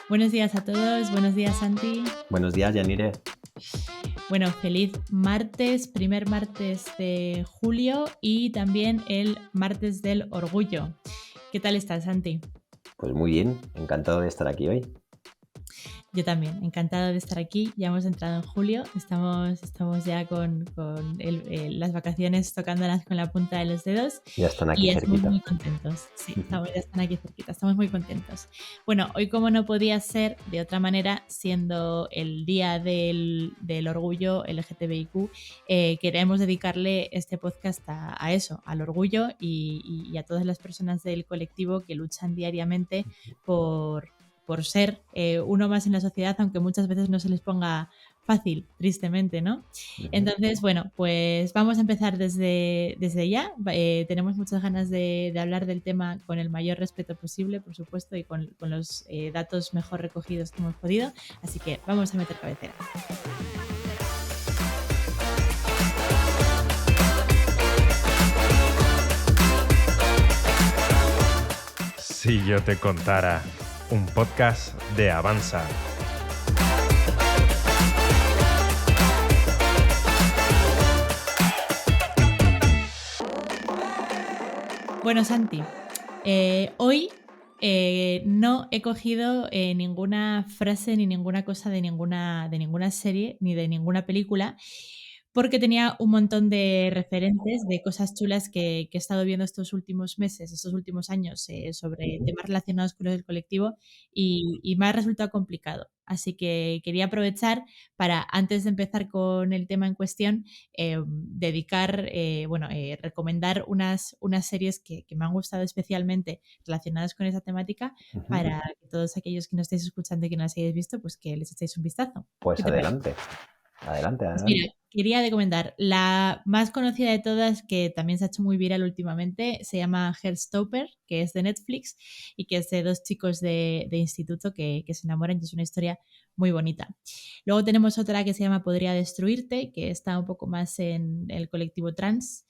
Buenos días a todos, buenos días Santi. Buenos días, Yanire. Bueno, feliz martes, primer martes de julio y también el martes del orgullo. ¿Qué tal estás, Santi? Pues muy bien, encantado de estar aquí hoy. Yo también, encantada de estar aquí. Ya hemos entrado en julio, estamos ya con las vacaciones tocándolas con la punta de los dedos. Ya están aquí Y estamos cerquita. muy contentos. Sí, ya están aquí cerquita, estamos muy contentos. Bueno, hoy como no podía ser de otra manera, siendo el día del orgullo LGTBIQ, queremos dedicarle este podcast a eso, al orgullo y a todas las personas del colectivo que luchan diariamente por ser uno más en la sociedad, aunque muchas veces no se les ponga fácil, tristemente, ¿no? Entonces, bueno, pues vamos a empezar desde ya. Tenemos muchas ganas de hablar del tema con el mayor respeto posible, por supuesto, y con los datos mejor recogidos que hemos podido. Así que vamos a meter cabecera. Si yo te contara, un podcast de Avanza. Bueno, Santi, hoy no he cogido ninguna frase ni ninguna cosa de ninguna serie ni de ninguna película, porque tenía un montón de referentes de cosas chulas que he estado viendo estos últimos meses, estos últimos años, sobre temas relacionados con el colectivo y me ha resultado complicado. Así que quería aprovechar para, antes de empezar con el tema en cuestión, recomendar unas series que me han gustado especialmente relacionadas con esa temática para que todos aquellos que nos estéis escuchando y que no las hayáis visto, pues que les echéis un vistazo. Pues adelante. Adelante. Pues mira, quería recomendar la más conocida de todas, que también se ha hecho muy viral últimamente, se llama Heartstopper, que es de Netflix y que es de dos chicos de instituto que se enamoran y es una historia muy bonita. Luego tenemos otra que se llama Podría Destruirte, que está un poco más en el colectivo trans.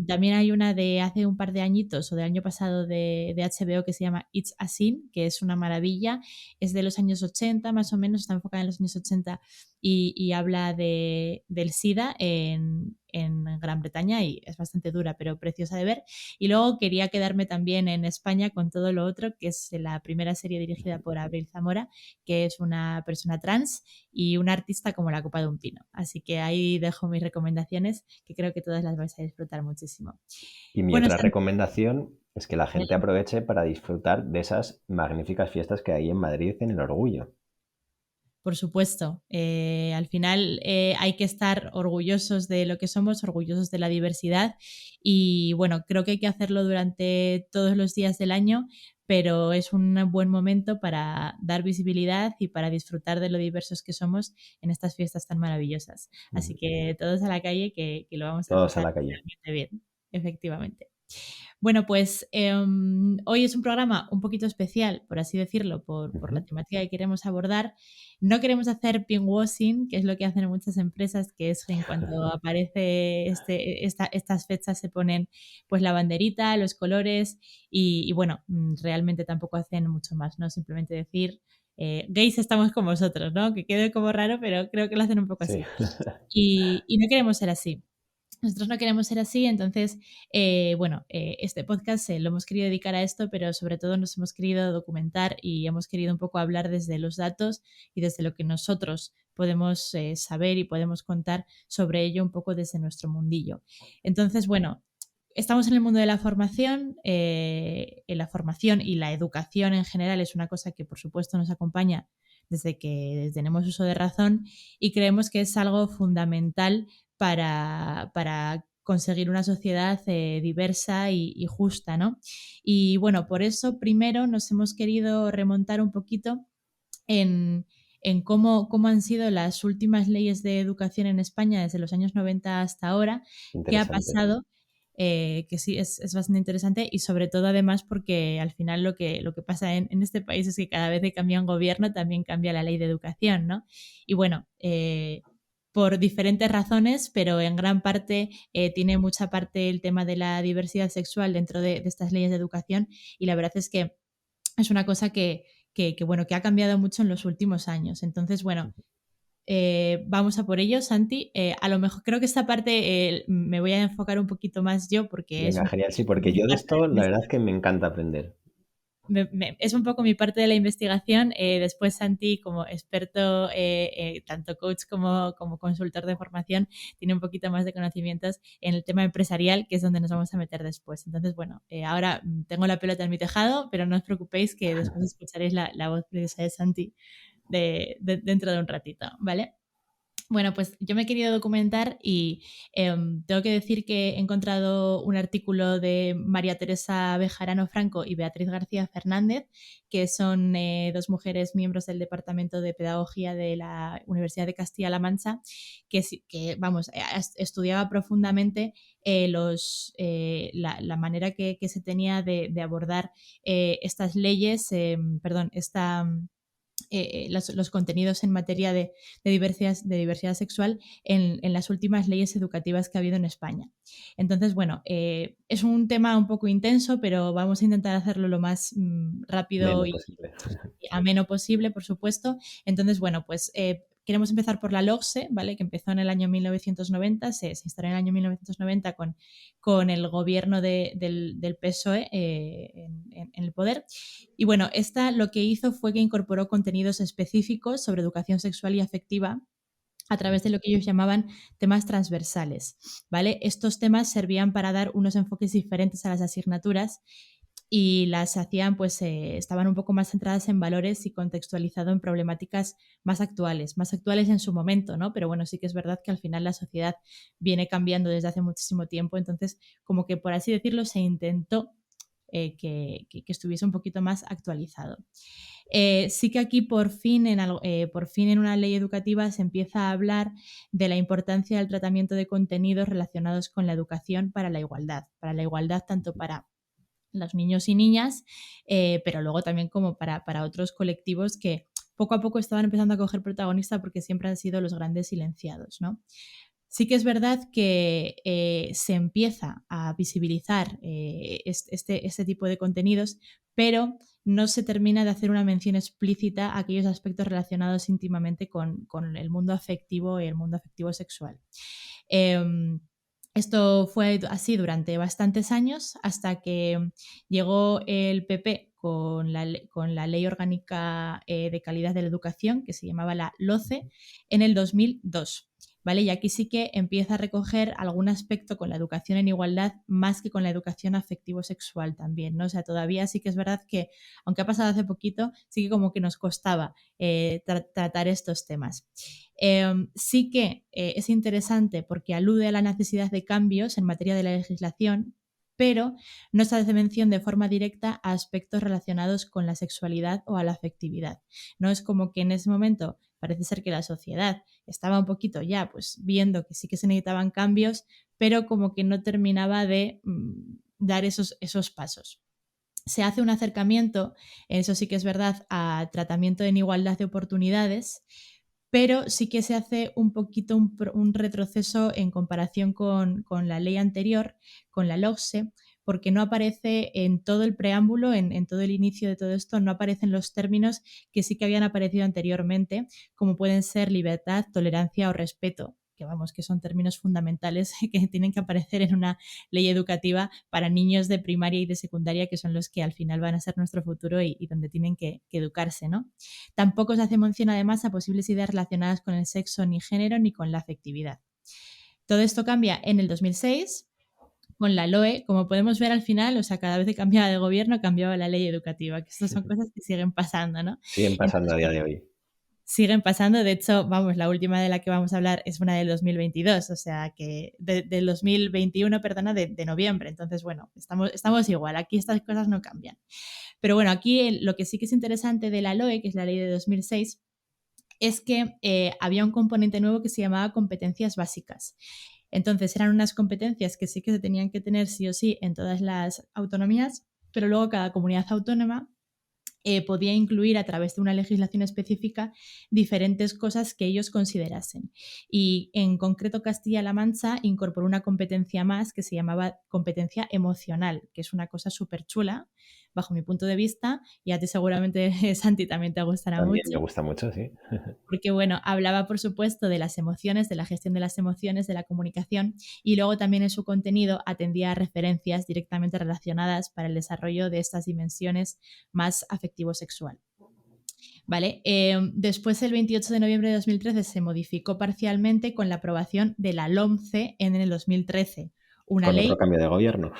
También hay una de hace un par de añitos o del año pasado de HBO que se llama It's a Sin, que es una maravilla. Es de los años 80 más o menos, está enfocada en los años 80 y habla del SIDA en Gran Bretaña y es bastante dura, pero preciosa de ver. Y luego quería quedarme también en España con Todo lo Otro, que es la primera serie dirigida por Abril Zamora, que es una persona trans y una artista como la copa de un pino. Así que ahí dejo mis recomendaciones, que creo que todas las vais a disfrutar muchísimo. Y mi otra recomendación es que la gente aproveche para disfrutar de esas magníficas fiestas que hay en Madrid en el Orgullo. Por supuesto, al final hay que estar orgullosos de lo que somos, orgullosos de la diversidad y bueno, creo que hay que hacerlo durante todos los días del año, pero es un buen momento para dar visibilidad y para disfrutar de lo diversos que somos en estas fiestas tan maravillosas. Así que todos a la calle, que lo vamos a Todos a pasar la calle. bien, efectivamente. Bueno, pues hoy es un programa un poquito especial, por así decirlo, por la temática que queremos abordar. No queremos hacer pinkwashing, que es lo que hacen muchas empresas, que es en cuanto aparece estas fechas se ponen pues la banderita, los colores y bueno, realmente tampoco hacen mucho más, ¿no? Simplemente decir gays estamos con vosotros, ¿no? Que quede como raro, pero creo que lo hacen un poco así. Y no queremos ser así. Nosotros no queremos ser así, entonces, este podcast lo hemos querido dedicar a esto, pero sobre todo nos hemos querido documentar y hemos querido un poco hablar desde los datos y desde lo que nosotros podemos saber y podemos contar sobre ello un poco desde nuestro mundillo. Entonces, bueno, estamos en el mundo de la formación, y la educación en general es una cosa que por supuesto nos acompaña desde que tenemos uso de razón y creemos que es algo fundamental para conseguir una sociedad diversa y justa, ¿no? Y bueno, por eso primero nos hemos querido remontar un poquito en cómo han sido las últimas leyes de educación en España desde los años 90 hasta ahora, qué ha pasado, que sí es bastante interesante y sobre todo además porque al final lo que pasa en este país es que cada vez que cambia un gobierno también cambia la ley de educación, ¿no? Y bueno, por diferentes razones, pero en gran parte tiene mucha parte el tema de la diversidad sexual dentro de estas leyes de educación, y la verdad es que es una cosa bueno, que ha cambiado mucho en los últimos años. Entonces, bueno, vamos a por ello, Santi. A lo mejor creo que esta parte me voy a enfocar un poquito más yo, porque es Venga, un genial, sí, poco porque mi yo de parte esto de la verdad es que me encanta aprender. es un poco mi parte de la investigación. Después Santi, como experto, tanto coach como consultor de formación, tiene un poquito más de conocimientos en el tema empresarial, que es donde nos vamos a meter después. Entonces, bueno, ahora tengo la pelota en mi tejado, pero no os preocupéis que después escucharéis la voz de Santi dentro de un ratito, ¿vale? Bueno, pues yo me he querido documentar y tengo que decir que he encontrado un artículo de María Teresa Bejarano Franco y Beatriz García Fernández, que son dos mujeres miembros del Departamento de Pedagogía de la Universidad de Castilla-La Mancha, que vamos, estudiaba profundamente la manera que se tenía de abordar estas leyes, los contenidos en materia de diversidad sexual en las últimas leyes educativas que ha habido en España. Entonces, bueno, es un tema un poco intenso, pero vamos a intentar hacerlo lo más rápido y Posible. ameno posible, por supuesto. Entonces, bueno, pues queremos empezar por la LOGSE, ¿vale? Que empezó en el año 1990, se instaló en el año 1990 con el gobierno del PSOE en el poder. Y bueno, esta lo que hizo fue que incorporó contenidos específicos sobre educación sexual y afectiva a través de lo que ellos llamaban temas transversales, ¿vale? Estos temas servían para dar unos enfoques diferentes a las asignaturas y las hacían, pues estaban un poco más centradas en valores y contextualizado en problemáticas más actuales en su momento, ¿no? Pero bueno, sí que es verdad que al final la sociedad viene cambiando desde hace muchísimo tiempo, entonces como que por así decirlo se intentó que estuviese un poquito más actualizado. Sí que aquí por fin en una ley educativa se empieza a hablar de la importancia del tratamiento de contenidos relacionados con la educación para la igualdad tanto para los niños y niñas, pero luego también como para otros colectivos que poco a poco estaban empezando a coger protagonista porque siempre han sido los grandes silenciados, ¿no? Sí que es verdad que se empieza a visibilizar este tipo de contenidos, pero no se termina de hacer una mención explícita a aquellos aspectos relacionados íntimamente con el mundo afectivo y el mundo afectivo sexual. Esto fue así durante bastantes años hasta que llegó el PP con la Ley Orgánica de Calidad de la Educación, que se llamaba la LOCE, en el 2002. ¿Vale? Y aquí sí que empieza a recoger algún aspecto con la educación en igualdad más que con la educación afectivo-sexual también, ¿no? O sea, todavía sí que es verdad que, aunque ha pasado hace poquito, sí que como que nos costaba tratar estos temas. Sí que es interesante porque alude a la necesidad de cambios en materia de la legislación, pero no se hace mención de forma directa a aspectos relacionados con la sexualidad o a la afectividad. No es como que en ese momento parece ser que la sociedad estaba un poquito ya pues viendo que sí que se necesitaban cambios, pero como que no terminaba de dar esos pasos. Se hace un acercamiento, eso sí que es verdad, a tratamiento en igualdad de oportunidades, pero sí que se hace un poquito un retroceso en comparación con la ley anterior, con la LOGSE, porque no aparece en todo el preámbulo, en todo el inicio de todo esto, no aparecen los términos que sí que habían aparecido anteriormente, como pueden ser libertad, tolerancia o respeto, que vamos, que son términos fundamentales que tienen que aparecer en una ley educativa para niños de primaria y de secundaria, que son los que al final van a ser nuestro futuro y donde tienen que educarse, ¿no? Tampoco se hace mención además a posibles ideas relacionadas con el sexo ni género ni con la afectividad. Todo esto cambia en el 2006 con la LOE. Como podemos ver al final, o sea, cada vez que cambiaba de gobierno cambiaba la ley educativa, que estas son cosas que siguen pasando, ¿no? Siguen pasando a día de hoy. Siguen pasando, de hecho, vamos, la última de la que vamos a hablar es una del 2022, o sea que del 2021, perdona, de noviembre. Entonces, bueno, estamos igual, aquí estas cosas no cambian. Pero bueno, aquí lo que sí que es interesante de la LOE, que es la ley de 2006, es que había un componente nuevo que se llamaba competencias básicas. Entonces eran unas competencias que sí que se tenían que tener sí o sí en todas las autonomías, pero luego cada comunidad autónoma podía incluir a través de una legislación específica diferentes cosas que ellos considerasen. Y en concreto Castilla-La Mancha incorporó una competencia más que se llamaba competencia emocional, que es una cosa súper chula bajo mi punto de vista, y a ti seguramente, Santi, también te gustará También me mucho. gusta mucho, sí. Porque, bueno, hablaba, por supuesto, de las emociones, de la gestión de las emociones, de la comunicación, y luego también en su contenido atendía a referencias directamente relacionadas para el desarrollo de estas dimensiones más afectivo-sexual. ¿Vale? Después, el 28 de noviembre de 2013, se modificó parcialmente con la aprobación de la LOMCE en el 2013, una Con otro ley. cambio de gobierno.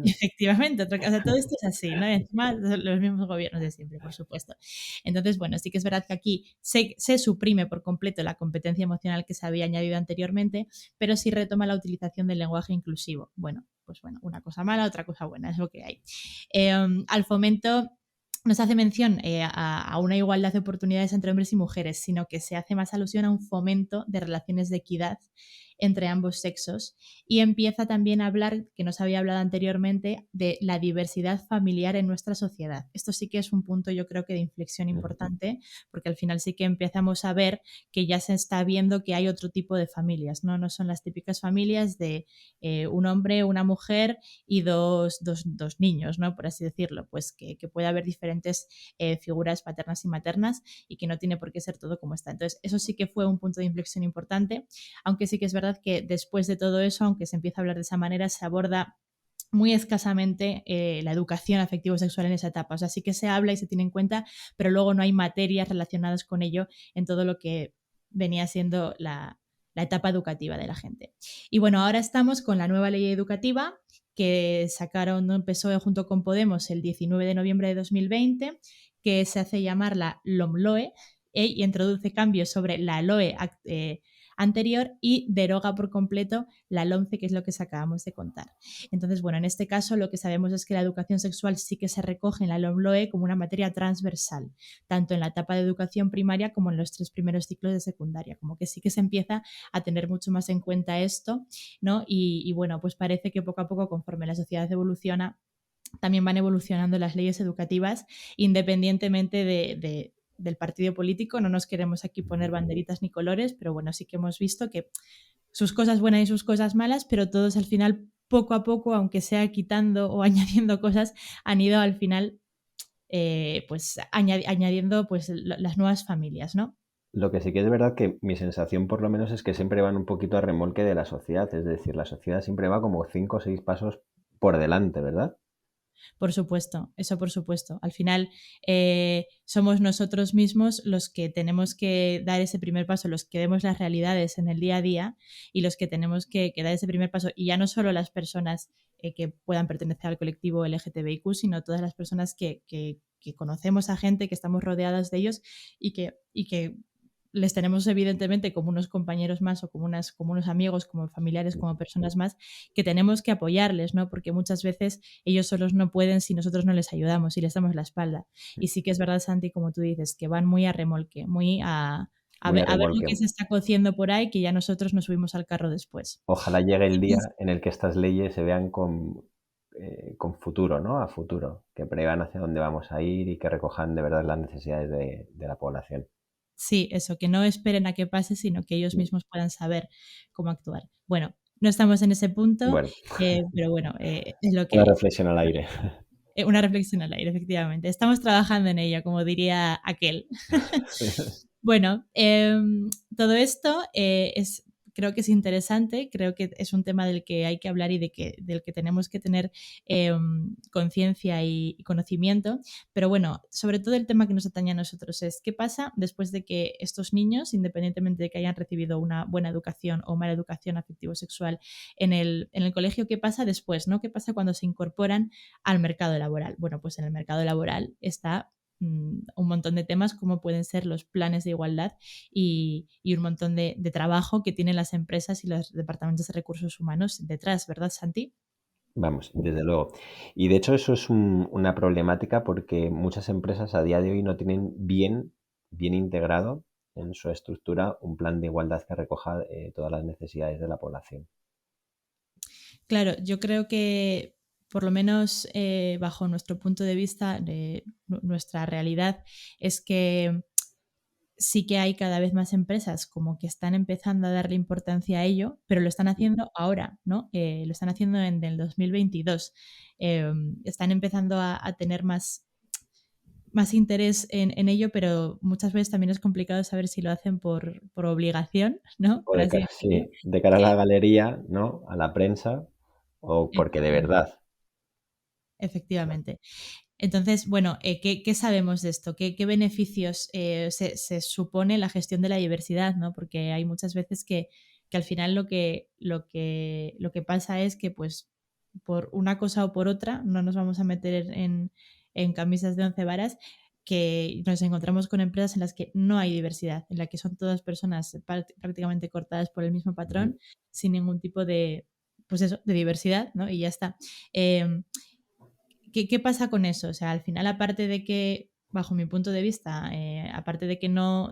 Efectivamente, o sea, todo esto es así, ¿no? Y encima los mismos gobiernos de siempre, por supuesto. Entonces, bueno, sí que es verdad que aquí se suprime por completo la competencia emocional que se había añadido anteriormente, pero sí retoma la utilización del lenguaje inclusivo. Bueno, pues bueno, una cosa mala, otra cosa buena, es lo que hay. Al fomento no se hace mención a una igualdad de oportunidades entre hombres y mujeres, sino que se hace más alusión a un fomento de relaciones de equidad entre ambos sexos, y empieza también a hablar, que no se había hablado anteriormente, de la diversidad familiar en nuestra sociedad. Esto sí que es un punto, yo creo que de inflexión importante, porque al final sí que empezamos a ver que ya se está viendo que hay otro tipo de familias, no son las típicas familias de un hombre, una mujer y dos niños, ¿no? Por así decirlo, pues que puede haber diferentes figuras paternas y maternas, y que no tiene por qué ser todo como está. Entonces, eso sí que fue un punto de inflexión importante, aunque sí que es verdad que después de todo eso, aunque se empieza a hablar de esa manera, se aborda muy escasamente la educación afectivo-sexual en esa etapa. O sea, sí que se habla y se tiene en cuenta, pero luego no hay materias relacionadas con ello en todo lo que venía siendo la etapa educativa de la gente. Y bueno, ahora estamos con la nueva ley educativa que sacaron PSOE junto con Podemos el 19 de noviembre de 2020, que se hace llamar la LOMLOE, y introduce cambios sobre la LOE anterior y deroga por completo la LOMCE, que es lo que acabamos de contar. Entonces, bueno, en este caso lo que sabemos es que la educación sexual sí que se recoge en la LOMLOE como una materia transversal, tanto en la etapa de educación primaria como en los 3 primeros ciclos de secundaria, como que sí que se empieza a tener mucho más en cuenta esto, ¿no? Y bueno, pues parece que poco a poco, conforme la sociedad evoluciona, también van evolucionando las leyes educativas independientemente del partido político. No nos queremos aquí poner banderitas ni colores, pero bueno, sí que hemos visto que sus cosas buenas y sus cosas malas, pero todos al final, poco a poco, aunque sea quitando o añadiendo cosas, han ido al final pues añadiendo pues las nuevas familias, ¿no? Lo que sí que es verdad que mi sensación por lo menos es que siempre van un poquito a remolque de la sociedad, es decir, la sociedad siempre va como 5 o 6 pasos por delante, ¿verdad? Por supuesto, eso por supuesto. Al final somos nosotros mismos los que tenemos que dar ese primer paso, los que vemos las realidades en el día a día y los que tenemos que dar ese primer paso. Y ya no solo las personas que puedan pertenecer al colectivo LGTBIQ, sino todas las personas que conocemos a gente, que estamos rodeadas de ellos y que les tenemos evidentemente como unos compañeros más o como unos amigos, como familiares, como personas más, que tenemos que apoyarles, ¿no? Porque muchas veces ellos solos no pueden si nosotros no les ayudamos y les damos la espalda. Y sí que es verdad, Santi, como tú dices, que van muy a remolque, muy a Muy a ver lo remolque. que se está cociendo por ahí, que ya nosotros nos subimos al carro después. Ojalá llegue el día Entonces, en el que estas leyes se vean con futuro, ¿no? A futuro, que prevean hacia dónde vamos a ir y que recojan de verdad las necesidades de la población. sí, eso, que no esperen a que pase, sino que ellos mismos puedan saber cómo actuar. Bueno, no estamos en ese punto, Bueno, pero bueno, es lo que una hay. reflexión al aire. Una reflexión al aire, efectivamente. Estamos trabajando en ella, como diría aquel. Bueno, todo esto creo que es interesante, creo que es un tema del que hay que hablar y del que tenemos que tener conciencia y conocimiento, pero bueno, sobre todo el tema que nos atañe a nosotros es qué pasa después de que estos niños, independientemente de que hayan recibido una buena educación o mala educación afectivo-sexual en el colegio, qué pasa después, ¿no? ¿Qué pasa cuando se incorporan al mercado laboral? Bueno, pues en el mercado laboral está un montón de temas como pueden ser los planes de igualdad y un montón de trabajo que tienen las empresas y los departamentos de recursos humanos detrás, ¿verdad, Santi? Vamos, desde luego. Y de hecho eso es una problemática porque muchas empresas a día de hoy no tienen bien integrado en su estructura un plan de igualdad que recoja todas las necesidades de la población. Claro, yo creo que por lo menos bajo nuestro punto de vista, nuestra realidad es que sí que hay cada vez más empresas como que están empezando a darle importancia a ello, pero lo están haciendo ahora, ¿no? Lo están haciendo en el 2022. Están empezando a tener más interés en ello, pero muchas veces también es complicado saber si lo hacen por obligación, ¿no? O Por de así cara, sí, decirlo. de cara a la Que, galería, ¿no? A la prensa, o porque de efectivamente. verdad. Efectivamente. Entonces, bueno, ¿qué sabemos de esto? ¿Qué beneficios se supone la gestión de la diversidad? ¿No? Porque hay muchas veces que al final lo que pasa es que, pues, por una cosa o por otra, no nos vamos a meter en camisas de 11 varas, que nos encontramos con empresas en las que no hay diversidad, en las que son todas personas prácticamente cortadas por el mismo Ujú. patrón, sin ningún tipo de, pues eso, de diversidad, ¿no? Y ya está. Em, ¿qué pasa con eso? O sea, al final, aparte de que, bajo mi punto de vista, aparte de que no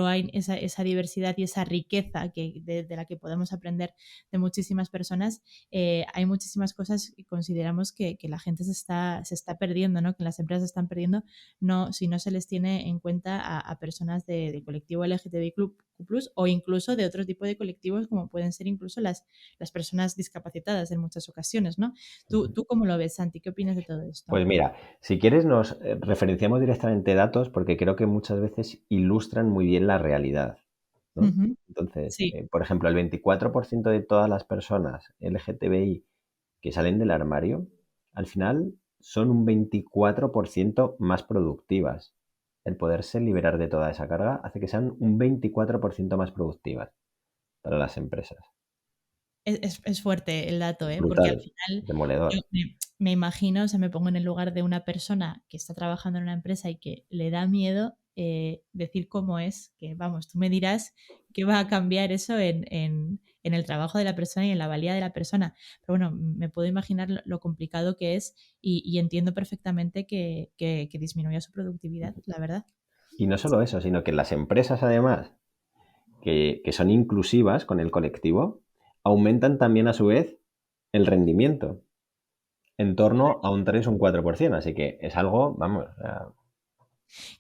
hay esa diversidad y esa riqueza de la que podemos aprender de muchísimas personas, hay muchísimas cosas que consideramos que la gente se está perdiendo, ¿no? Que las empresas están perdiendo, no, si no se les tiene en cuenta a personas de colectivo LGTBIQ+, o incluso de otro tipo de colectivos, como pueden ser incluso las personas discapacitadas en muchas ocasiones, ¿no? ¿Tú cómo lo ves, Santi? ¿Qué opinas de todo esto? Pues mira, si quieres nos referenciamos directamente datos porque creo que muchas veces ilustran muy bien la realidad, ¿no? Ujú. Entonces, Sí, por ejemplo, el 24% de todas las personas LGTBI que salen del armario, al final son un 24% más productivas. El poderse liberar de toda esa carga hace que sean un 24% más productivas para las empresas. es fuerte el dato, Es porque al brutal, final yo demoledor. me imagino, o sea, me pongo en el lugar de una persona que está trabajando en una empresa y que le da miedo decir cómo es, que vamos, tú me dirás que va a cambiar eso en el trabajo de la persona y en la valía de la persona. Pero bueno, me puedo imaginar lo complicado que es y entiendo perfectamente que disminuya su productividad, la verdad. Y no solo eso, sino que las empresas además que son inclusivas con el colectivo, aumentan también a su vez el rendimiento en torno a un 3 o un 4%. Así que es algo, vamos,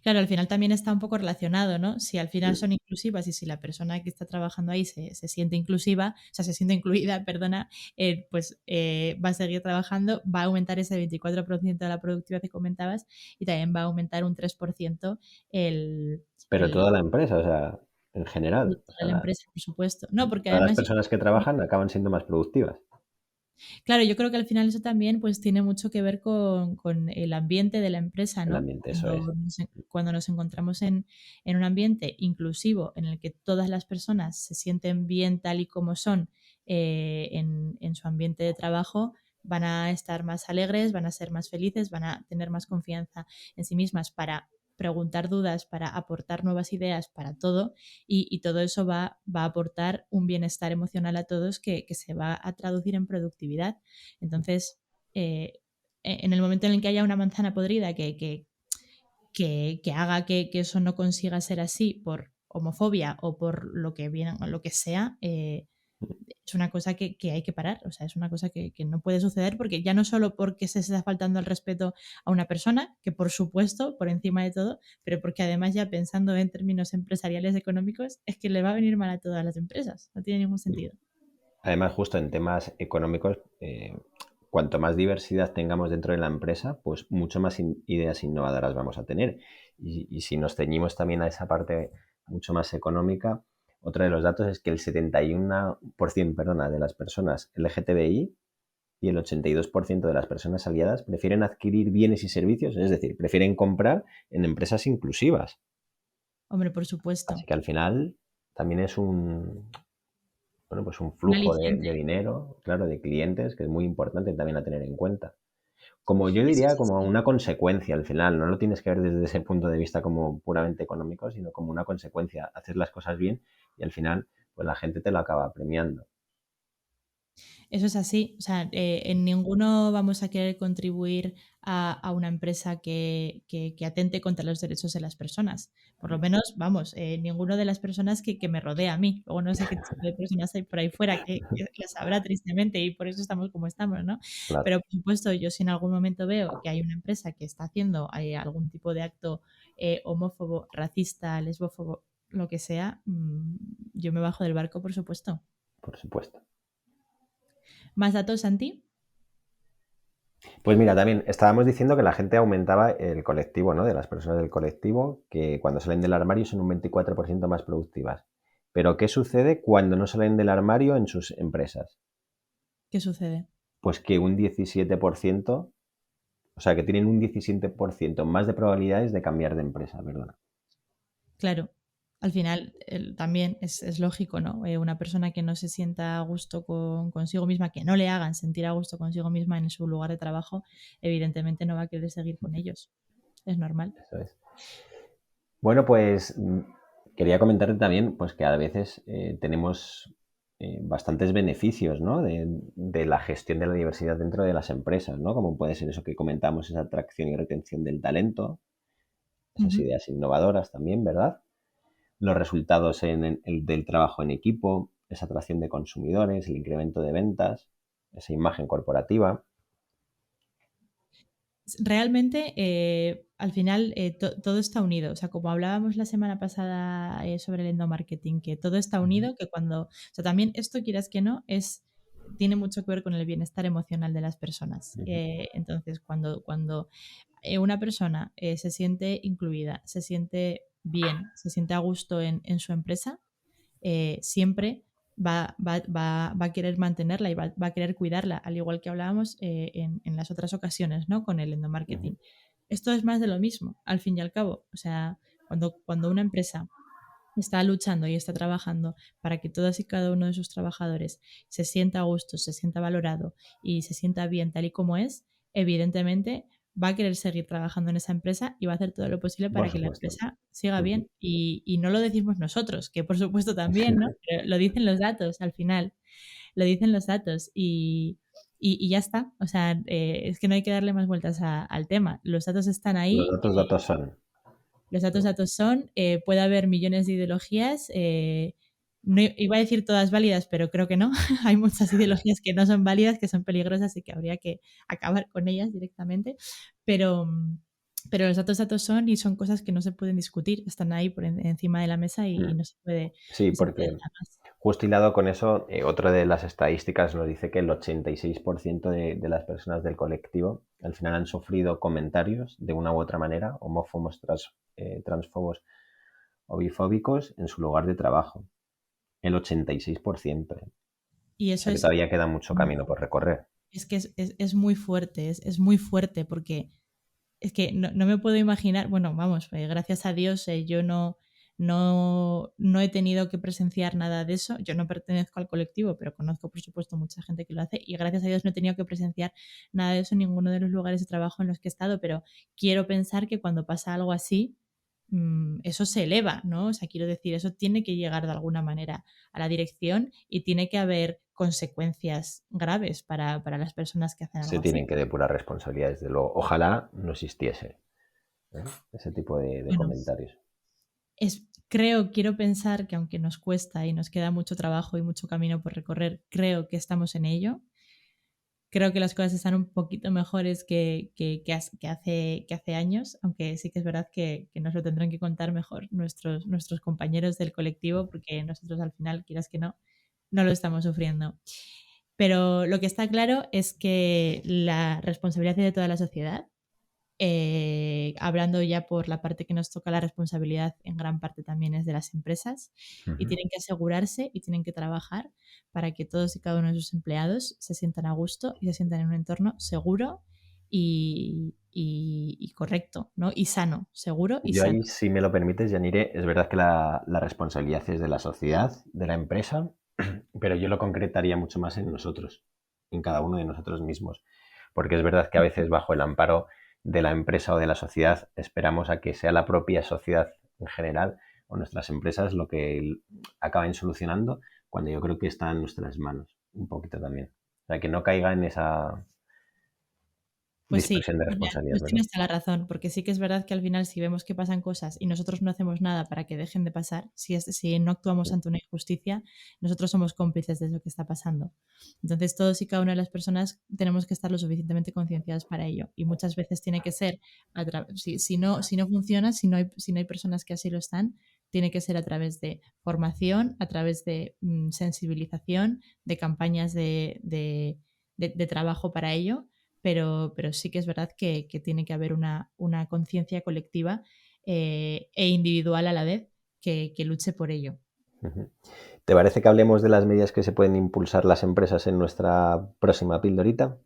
Claro, al final también está un poco relacionado, ¿no? Si al final sí. son inclusivas y si la persona que está trabajando ahí se siente inclusiva, o sea, se siente incluida, perdona, pues va a seguir trabajando, va a aumentar ese 24% de la productividad que comentabas y también va a aumentar un 3% el, Pero el, toda la empresa, o sea, en general, o la sea, empresa, por supuesto. No, porque todas las además personas que trabajan acaban siendo más productivas. claro, yo creo que al final eso también pues tiene mucho que ver con el ambiente de la empresa, El ¿no? ambiente, eso es. Cuando nos encontramos en un ambiente inclusivo en el que todas las personas se sienten bien tal y como son en su ambiente de trabajo, van a estar más alegres, van a ser más felices, van a tener más confianza en sí mismas para preguntar dudas, para aportar nuevas ideas, para todo y todo eso va a aportar un bienestar emocional a todos que se va a traducir en productividad. Entonces, eh, en el momento en el que haya una manzana podrida que haga que eso no consiga ser así por homofobia o por lo que viene, o lo que sea, es una cosa que hay que parar, o sea, es una cosa que no puede suceder porque ya no solo porque se está faltando el respeto a una persona, que por supuesto, por encima de todo, pero porque además ya pensando en términos empresariales económicos, es que le va a venir mal a todas las empresas, no tiene ningún sentido. Además, justo en temas económicos, cuanto más diversidad tengamos dentro de la empresa, pues mucho más ideas innovadoras vamos a tener. Y si nos ceñimos también a esa parte mucho más económica, otro de los datos es que el 71%, perdona, de las personas LGTBI y el 82% de las personas aliadas prefieren adquirir bienes y servicios, es decir, prefieren comprar en empresas inclusivas. Hombre, por Así supuesto. que al final también es bueno, pues un Un flujo de, aliciente. de dinero, claro, de clientes, que es muy importante también a tener en cuenta. Como yo Eso diría, es como así. una consecuencia al final, no lo tienes que ver desde ese punto de vista como puramente económico, sino como una consecuencia. Hacer las cosas bien y al final, pues la gente te lo acaba premiando. Eso es así. O sea, en ninguno vamos a querer contribuir a una empresa que atente contra los derechos de las personas. Por lo menos, vamos, ninguno de las personas que me rodea a mí. Luego no sé qué tipo de personas hay por ahí fuera que las habrá tristemente y por eso estamos como estamos, ¿no? Claro, Pero por supuesto, yo si en algún momento veo que hay una empresa que está haciendo algún tipo de acto homófobo, racista, lesbófobo, lo que sea, yo me bajo del barco, por supuesto. por supuesto. ¿Más datos, Santi? Pues mira, también estábamos diciendo que la gente aumentaba el colectivo, ¿no? De las personas del colectivo, que cuando salen del armario son un 24% más productivas. Pero ¿qué sucede cuando no salen del armario en sus empresas? ¿Qué sucede? Pues que un 17%, o sea, que tienen un 17% más de probabilidades de cambiar de empresa, ¿verdad? Claro, al final también es lógico, ¿no? Una persona que no se sienta a gusto consigo misma, que no le hagan sentir a gusto consigo misma en su lugar de trabajo, evidentemente no va a querer seguir con ellos. Es normal. Eso es. Bueno, pues quería comentarte también pues que a veces tenemos bastantes beneficios, ¿no? de la gestión de la diversidad dentro de las empresas, ¿no? Como puede ser eso que comentamos, esa atracción y retención del talento, esas Ujú. ideas innovadoras también, ¿verdad? Los resultados del trabajo en equipo, esa atracción de consumidores, el incremento de ventas, esa imagen corporativa. Realmente, al final, todo está unido. O sea, como hablábamos la semana pasada sobre el endomarketing, que todo está Ujú, unido, que cuando, o sea, también esto, quieras que no, tiene mucho que ver con el bienestar emocional de las personas. ujú, Entonces, cuando una persona se siente incluida, se siente bien, se siente a gusto en su empresa, siempre va a querer mantenerla y va a querer cuidarla, al igual que hablábamos en las otras ocasiones, ¿no? Con el ujú. endomarketing. Esto es más de lo mismo, al fin y al cabo. O sea, cuando una empresa está luchando y está trabajando para que todos y cada uno de sus trabajadores se sienta a gusto, se sienta valorado y se sienta bien tal y como es, evidentemente va a querer seguir trabajando en esa empresa y va a hacer todo lo posible Por para que la supuesto. empresa siga Ujú. bien. Y no lo decimos nosotros, que por supuesto también, ¿no? Pero lo dicen los datos al final, lo dicen los datos y ya está. O sea, es que no hay que darle más vueltas al tema. Los datos están Los ahí. datos son. Los datos, ¿No? datos son, puede haber millones de ideologías, no iba a decir todas válidas, pero creo que no. Hay muchas ideologías que no son válidas, que son peligrosas y que habría que acabar con ellas directamente, pero, pero los datos, datos son y son cosas que no se pueden discutir, están ahí encima de la mesa y Mm. no se puede, Sí, no se puede porque nada más. justo hilado con eso, otra de las estadísticas nos dice que el 86% de las personas del colectivo al final han sufrido comentarios de una u otra manera, homófobos, transfobos o bifóbicos en su lugar de trabajo. El 86%. Y O eso sea que es, todavía queda mucho camino por recorrer. que es muy fuerte, es muy fuerte porque es que no me puedo imaginar, bueno, vamos, gracias a Dios yo no he tenido que presenciar nada de eso. Yo no pertenezco al colectivo, pero conozco, por supuesto, mucha gente que lo hace y gracias a Dios no he tenido que presenciar nada de eso en ninguno de los lugares de trabajo en los que he estado, pero quiero pensar que cuando pasa algo así, eso se eleva, ¿no? O sea, quiero decir, eso tiene que llegar de alguna manera a la dirección y tiene que haber consecuencias graves para las personas que hacen Se algo tienen así. que depurar responsabilidades, de luego. Ojalá no existiese, ¿eh? Ese tipo de Bueno, comentarios. quiero pensar que aunque nos cuesta y nos queda mucho trabajo y mucho camino por recorrer, creo que estamos en ello. Creo que las cosas están un poquito mejores que hace años, aunque sí que es verdad que nos lo tendrán que contar mejor nuestros compañeros del colectivo, porque nosotros al final, quieras que no lo estamos sufriendo. Pero lo que está claro es que la responsabilidad es de toda la sociedad. Hablando ya por la parte que nos toca, la responsabilidad en gran parte también es de las empresas y Ujú. tienen que asegurarse y tienen que trabajar para que todos y cada uno de sus empleados se sientan a gusto y se sientan en un entorno seguro y correcto, ¿no? Y sano, seguro y Yo sano. ahí, si me lo permites, Yanire, es verdad que la responsabilidad es de la sociedad, de la empresa, pero yo lo concretaría mucho más en nosotros, en cada uno de nosotros mismos. Porque es verdad que a veces bajo el amparo de la empresa o de la sociedad esperamos a que sea la propia sociedad en general o nuestras empresas lo que acaben solucionando, cuando yo creo que está en nuestras manos. un poquito también. O sea, que no caiga en esa Pues sí, dispersión de responsabilidad, pues ¿verdad? tienes toda la razón, porque sí que es verdad que al final si vemos que pasan cosas y nosotros no hacemos nada para que dejen de pasar, si no actuamos ante una injusticia, nosotros somos cómplices de lo que está pasando. Entonces todos y cada una de las personas tenemos que estar lo suficientemente concienciadas para ello y muchas veces tiene que ser, si no funciona, si no hay personas que así lo están, tiene que ser a través de formación, a través de sensibilización, de campañas de trabajo para ello, pero sí que es verdad que tiene que haber una conciencia colectiva e individual a la vez que luche por ello. Ujú. ¿Te parece que hablemos de las medidas que se pueden impulsar las empresas en nuestra próxima pildorita?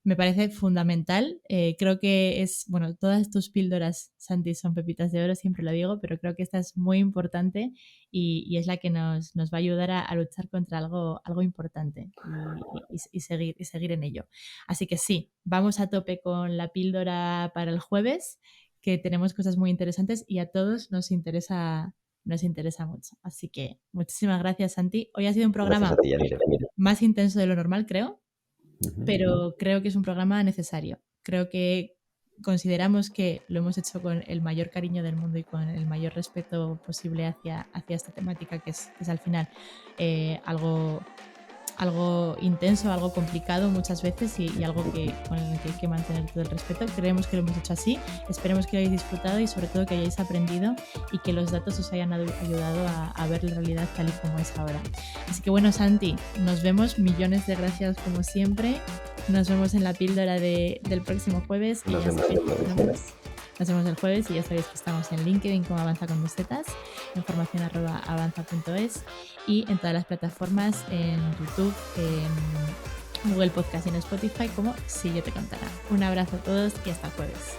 Me parece fundamental. Creo que todas tus píldoras, Santi, son pepitas de oro, siempre lo digo, pero creo que esta es muy importante y es la que nos va a ayudar a luchar contra algo importante y seguir en ello. Así que sí, vamos a tope con la píldora para el jueves, que tenemos cosas muy interesantes y a todos nos interesa mucho. Así que muchísimas gracias, Santi. Hoy ha sido un Gracias programa a ti, Yanire. más intenso de lo normal, creo, Ujú. pero creo que es un programa necesario. Creo que consideramos que lo hemos hecho con el mayor cariño del mundo y con el mayor respeto posible hacia esta temática, que es al final algo intenso, algo complicado muchas veces y algo con el que hay que mantener todo el respeto. Creemos que lo hemos hecho así, esperemos que lo hayáis disfrutado y sobre todo que hayáis aprendido y que los datos os hayan ayudado a ver la realidad tal y como es ahora. Así que bueno, Santi, nos vemos, millones de gracias como siempre, nos vemos en la píldora del próximo jueves y Nos ya vemos sabéis, el jueves. nos vemos el jueves y ya sabéis que estamos en LinkedIn como Avanza con dos zetas, información@avanza.es y en todas las plataformas, en YouTube, en Google Podcast y en Spotify como Si Yo Te Contara. Un abrazo a todos y hasta el jueves.